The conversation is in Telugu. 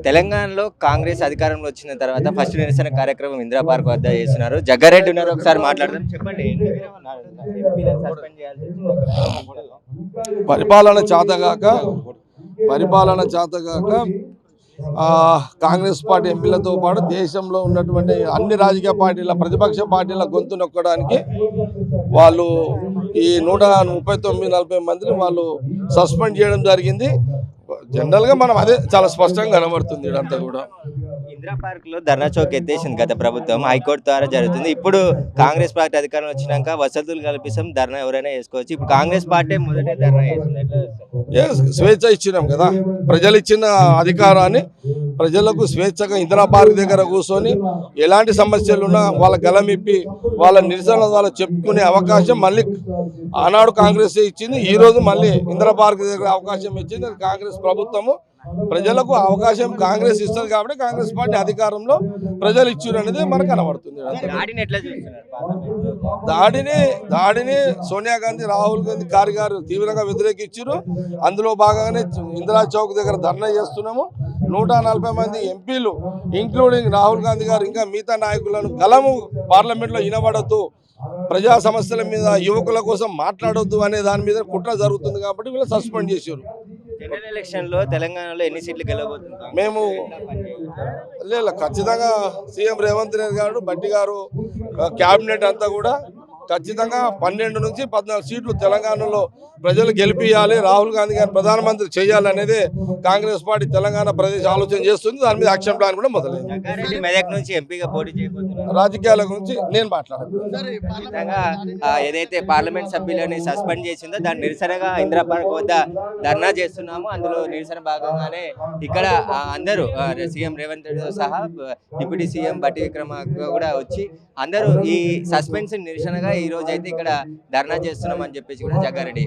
తెలంగాణలో కాంగ్రెస్ అధికారంలో వచ్చిన తర్వాత ఫస్ట్ నిరసన కార్యక్రమం ఇందిరా పార్క్ వద్ద చేస్తున్నారు. జగ్గారెడ్డి ఉన్నారు, ఒకసారి మాట్లాడదాం. చెప్పండి, ఎంపీలను సస్పెండ్ చేయాల్సి వచ్చింది. పరిపాలన చేతగాక కాంగ్రెస్ పార్టీ ఎంపీలతో పాటు దేశంలో ఉన్నటువంటి అన్ని రాజకీయ పార్టీల ప్రతిపక్ష పార్టీల గొంతు నొక్కడానికి వాళ్ళు ఈ 139-40 మందిని వాళ్ళు సస్పెండ్ చేయడం జరిగింది. జనరల్గా మనం అదే చాలా స్పష్టంగా కనబడుతుంది ఇదంతా కూడా. ఇందిరా పార్క్ లో ధర్నా చౌక్ ఎత్తేసింది గత ప్రభుత్వం, హైకోర్టు ద్వారా జరుగుతుంది. ఇప్పుడు కాంగ్రెస్ పార్టీ అధికారం వచ్చినాక వసతులు కల్పిస్తాం, ధర్నా ఎవరైనా చేసుకోవచ్చు. ఇప్పుడు కాంగ్రెస్ పార్టీ మొదటి ధర్నా చేస్తుంది. స్వేచ్ఛ ఇచ్చినాం కదా, ప్రజలు ఇచ్చిన అధికారాన్ని ప్రజలకు స్వేచ్ఛగా ఇందిరా పార్క్ దగ్గర కూర్చొని ఎలాంటి సమస్యలు ఉన్నా వాళ్ళ గలమిప్పి వాళ్ళ నిరసన వాళ్ళ చెప్పుకునే అవకాశం మళ్ళీ ఆనాడు కాంగ్రెస్ ఇచ్చింది. ఈ రోజు మళ్ళీ ఇందిరా పార్క్ దగ్గర అవకాశం ఇచ్చింది. కాంగ్రెస్ ప్రభుత్వము ప్రజలకు అవకాశం కాంగ్రెస్ ఇస్తుంది కాబట్టి కాంగ్రెస్ పార్టీ అధికారంలో ప్రజలు ఇచ్చారు అనేది మనకు కనబడుతుంది. దాడిని సోనియా గాంధీ, రాహుల్ గాంధీ గారు తీవ్రంగా వ్యతిరేకించారు. అందులో భాగంగానే ఇందిరా చౌక్ దగ్గర ధర్నా చేస్తున్నాము. 140 మంది ఎంపీలు ఇంక్లూడింగ్ రాహుల్ గాంధీ గారు ఇంకా మిగతా నాయకులను గలము పార్లమెంట్లో వినబడద్దు, ప్రజా సమస్యల మీద యువకుల కోసం మాట్లాడొద్దు అనే దాని మీద కుట్ర జరుగుతుంది కాబట్టి వీళ్ళు సస్పెండ్ చేశారు. జనరల్ ఎలక్షన్ లో తెలంగాణలో ఎన్ని సీట్లు గెలవబోతున్నారు? మేము లేదు, ఖచ్చితంగా సీఎం రేవంత్ రెడ్డి గారు, బట్టి గారు, క్యాబినెట్ అంతా కూడా ఖచ్చితంగా 12 నుంచి 14 సీట్లు తెలంగాణలో ప్రజలు గెలిపియాలి, రాహుల్ గాంధీ గారిని ప్రధానమంత్రి చేయాలనేది కాంగ్రెస్ పార్టీ తెలంగాణ ప్రదేశ్ ఆలోచన చేస్తుంది. దాని మీద యాక్షన్ ప్లాన్ కూడా మొదలైంది. మెదక్ నుంచి ఎంపీగా పోటీ చేయబోతున్నారు. రాజకీయాల గురించి నేను మాట్లాడాను. ఏదైతే పార్లమెంట్ సభ్యులని సస్పెండ్ చేసిందో దాని నిరసనగా ఇందిరా పార్క్ వద్ద ధర్నా చేస్తున్నాము. అందులో నిరసన భాగంగానే ఇక్కడ అందరూ సీఎం రేవంత్ రెడ్డితో సహా డిప్యూటీ సీఎం బట్టి విక్రమార్క కూడా వచ్చి అందరూ ఈ సస్పెన్షన్ నిరసనగా ఈ రోజు అయితే ఇక్కడ ధర్నా చేస్తున్నాం అని చెప్పేసి కూడా జగ్గారెడ్డి